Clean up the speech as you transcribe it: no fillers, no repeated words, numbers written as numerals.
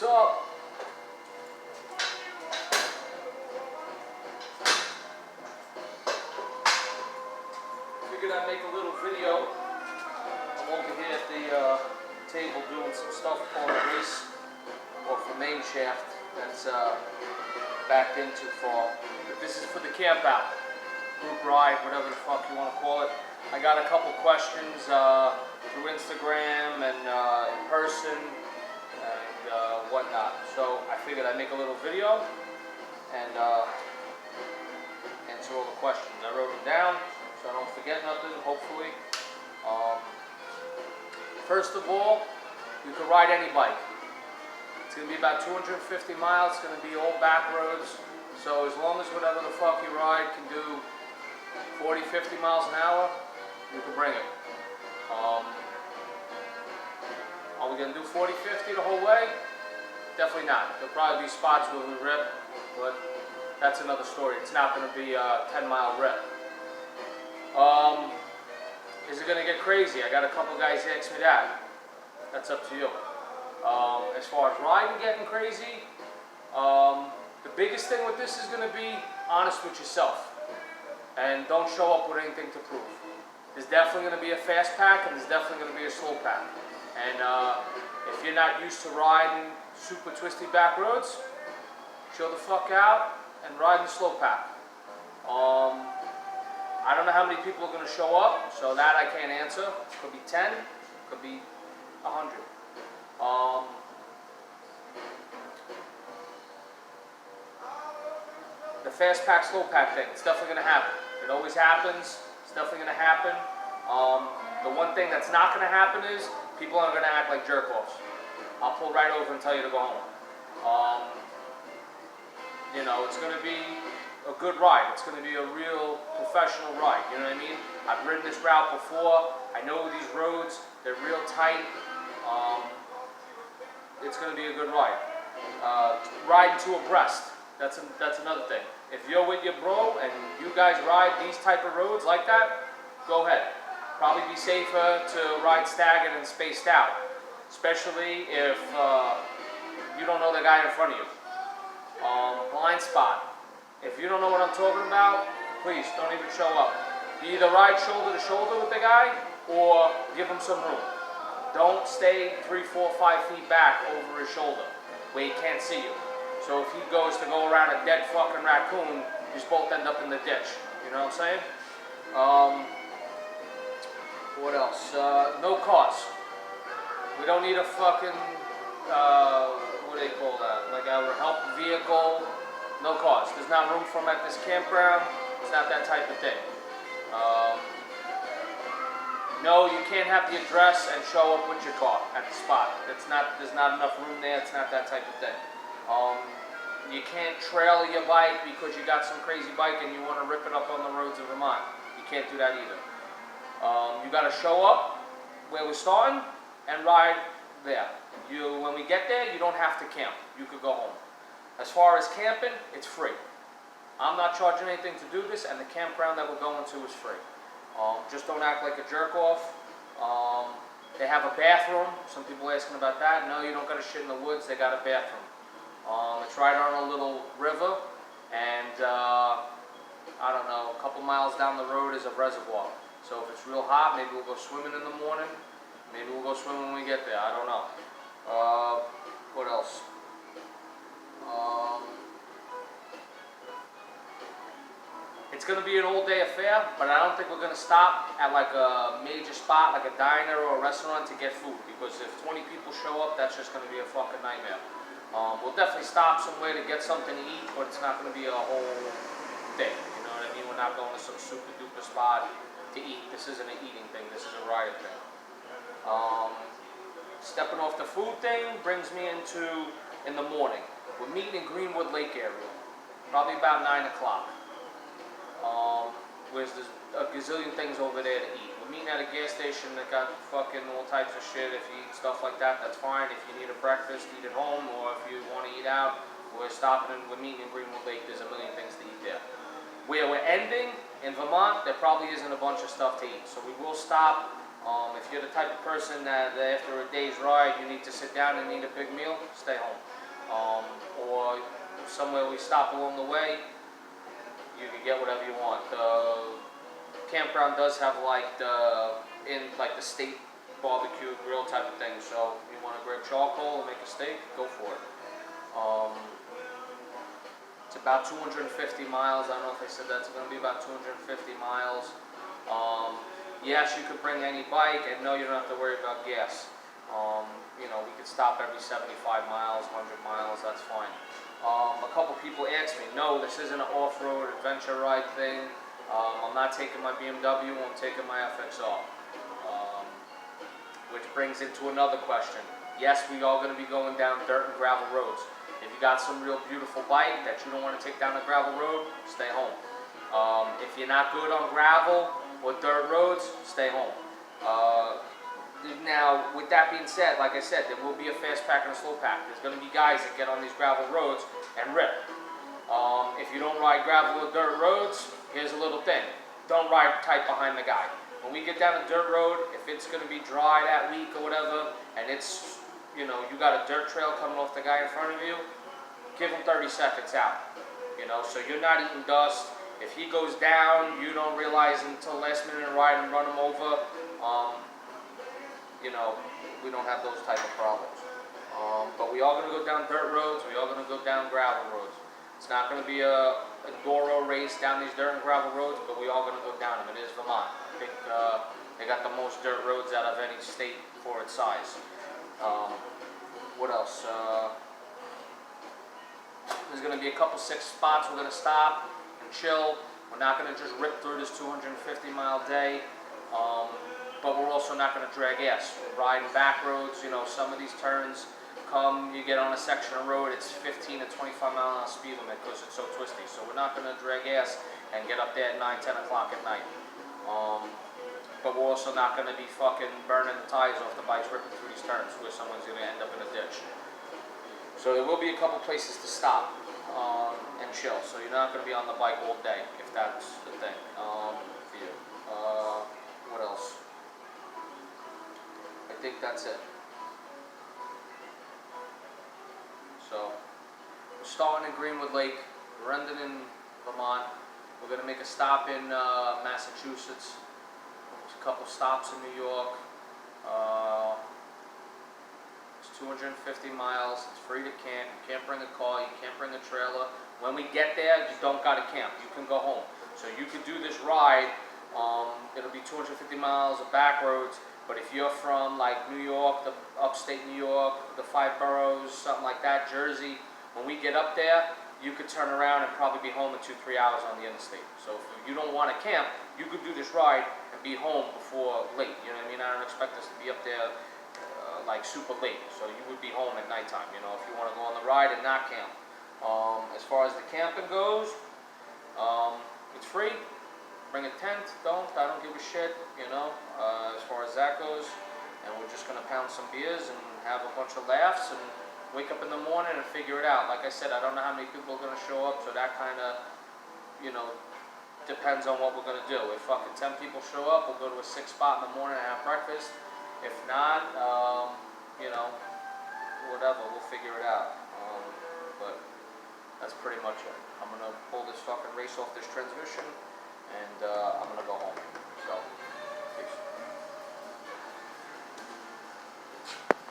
What's up? Figured I'd make a little video. I'm over here at the table doing some stuff on a race off the main shaft that's backed in too far. But this is for the camp out, group ride, whatever the fuck you want to call it. I got a couple questions through Instagram and in person and whatnot. So I figured I'd make a little video and answer all the questions. I wrote them down so I don't forget nothing, hopefully. First of all, you can ride any bike. It's going to be about 250 miles. It's going to be all back roads. So as long as whatever the fuck you ride can do 40, 50 miles an hour, you can bring it. Are we going to do 40, 50 the whole way? Definitely not. There'll probably be spots where we rip, but that's another story. It's not going to be a 10-mile rip. Is it going to get crazy? I got a couple guys ask me that. That's up to you. As far as riding getting crazy, the biggest thing with this is going to be honest with yourself. And don't show up with anything to prove. There's definitely going to be a fast pack and there's definitely going to be a slow pack. And if you're not used to riding super twisty back roads, chill the fuck out and ride in the slow pack. I don't know how many people are going to show up, so that I can't answer. It could be 10, could be 100. The fast pack, slow pack thing, it's definitely going to happen. It always happens. It's definitely going to happen. The one thing that's not going to happen is people aren't going to act like jerk-offs. I'll pull right over and tell you to go home. You know, it's going to be a good ride. It's going to be a real professional ride. You know what I mean? I've ridden this route before. I know these roads. They're real tight. It's going to be a good ride. Riding to abreast. That's another thing. If you're with your bro and you guys ride these type of roads like that, go ahead. Probably be safer to ride staggered and spaced out, especially if you don't know the guy in front of you. Blind spot. If you don't know what I'm talking about, please don't even show up. You either ride shoulder to shoulder with the guy or give him some room. Don't stay 3, 4, 5 feet back over his shoulder where he can't see you. So if he goes to go around a dead fucking raccoon, you just both end up in the ditch. You know what I'm saying? What else? No cars. We don't need a fucking, what do they call that? Like a help vehicle. No cars. There's not room for them at this campground. It's not that type of thing. No, you can't have the address and show up with your car at the spot. There's not enough room there. It's not that type of thing. You can't trailer your bike because you got some crazy bike and you want to rip it up on the roads of Vermont. You can't do that either. You got to show up where we're starting and ride there. When we get there, you don't have to camp. You could go home. As far as camping, it's free. I'm not charging anything to do this, and the campground that we're going to is free. Just don't act like a jerk off. They have a bathroom. Some people asking about that. No, you don't got to shit in the woods. They got a bathroom. It's right on a little river, and I don't know, a couple miles down the road is a reservoir. So if it's real hot, maybe we'll go swimming in the morning. Maybe we'll go swimming when we get there. I don't know. What else? It's going to be an all-day affair, but I don't think we're going to stop at like a major spot, like a diner or a restaurant to get food, because if 20 people show up, that's just going to be a fucking nightmare. We'll definitely stop somewhere to get something to eat, but it's not going to be a whole thing. You know what I mean? We're not going to some super-duper spot to eat. This isn't an eating thing. This is a riding thing. Stepping off the food thing brings me into in the morning. We're meeting in Greenwood Lake area, probably about 9 o'clock. There's a gazillion things over there to eat. We're meeting at a gas station that got fucking all types of shit. If you eat stuff like that, that's fine. If you need a breakfast, eat at home, or if you want to eat out, we're stopping and we're meeting in Greenwood Lake. There's a million things to eat there. Where we're ending, in Vermont, there probably isn't a bunch of stuff to eat. So we will stop If you're the type of person that after a day's ride you need to sit down and eat a big meal, stay home. Or somewhere we stop along the way, you can get whatever you want. The campground does have like the state barbecue grill type of thing. So if you want to grab charcoal and make a steak, go for it. It's about 250 miles. I don't know if I said that. It's going to be about 250 miles. Yes, you could bring any bike, and no, you don't have to worry about gas. We could stop every 75 miles, 100 miles, that's fine. A couple people asked me, no, this isn't an off-road adventure ride thing. I'm not taking my BMW, I'm taking my FXR. Which brings into another question. Yes, we are going to be going down dirt and gravel roads. If you got some real beautiful bike that you don't want to take down a gravel road, stay home. If you're not good on gravel or dirt roads, stay home. Now, with that being said, like I said, there will be a fast pack and a slow pack. There's going to be guys that get on these gravel roads and rip. If you don't ride gravel or dirt roads, here's a little thing. Don't ride tight behind the guy. When we get down a dirt road, if it's going to be dry that week or whatever, and it's, you got a dirt trail coming off the guy in front of you, give him 30 seconds out. So you're not eating dust. If he goes down, you don't realize until last minute in the ride and run him over. We don't have those type of problems. But we are going to go down dirt roads. We are going to go down gravel roads. It's not going to be a enduro race down these dirt and gravel roads, but we are going to go down them. It is Vermont. I think they got the most dirt roads out of any state for its size. What else? There's going to be a couple 6 spots we're going to stop and chill. We're not going to just rip through this 250-mile day. But we're also not going to drag ass. We're riding back roads, some of these turns you get on a section of road, it's 15 to 25 mile an hour speed limit because it's so twisty. So we're not going to drag ass and get up there at 9, 10 o'clock at night. But we're also not going to be fucking burning the tires off the bikes ripping through these turns where someone's going to end up in a ditch. So there will be a couple places to stop and chill. So you're not going to be on the bike all day if that's the thing for you. What else? I think that's it. So, we're starting in Greenwood Lake, we're ending in Vermont. We're going to make a stop in Massachusetts. There's a couple stops in New York. It's 250 miles. It's free to camp. You can't bring a car. You can't bring a trailer. When we get there, you don't got to camp. You can go home. So you could do this ride. It'll be 250 miles of back roads. But if you're from like New York, the upstate New York, the 5 boroughs, something like that, Jersey, when we get up there, you could turn around and probably be home in 2-3 hours on the interstate. So if you don't want to camp, you could do this ride and be home before late. You know what I mean? I don't expect us to be up there like super late. So you would be home at nighttime, if you want to go on the ride and not camp. As far as the camping goes, it's free. Bring a tent, I don't give a shit, as far as that goes. And we're just going to pound some beers and have a bunch of laughs and wake up in the morning and figure it out. Like I said, I don't know how many people are going to show up, so that kind of, depends on what we're going to do. If fucking 10 people show up, we'll go to a 6 spot in the morning and have breakfast. If not, whatever, we'll figure it out. But that's pretty much it. I'm going to pull this fucking race off this transmission. And I'm going to go home. So.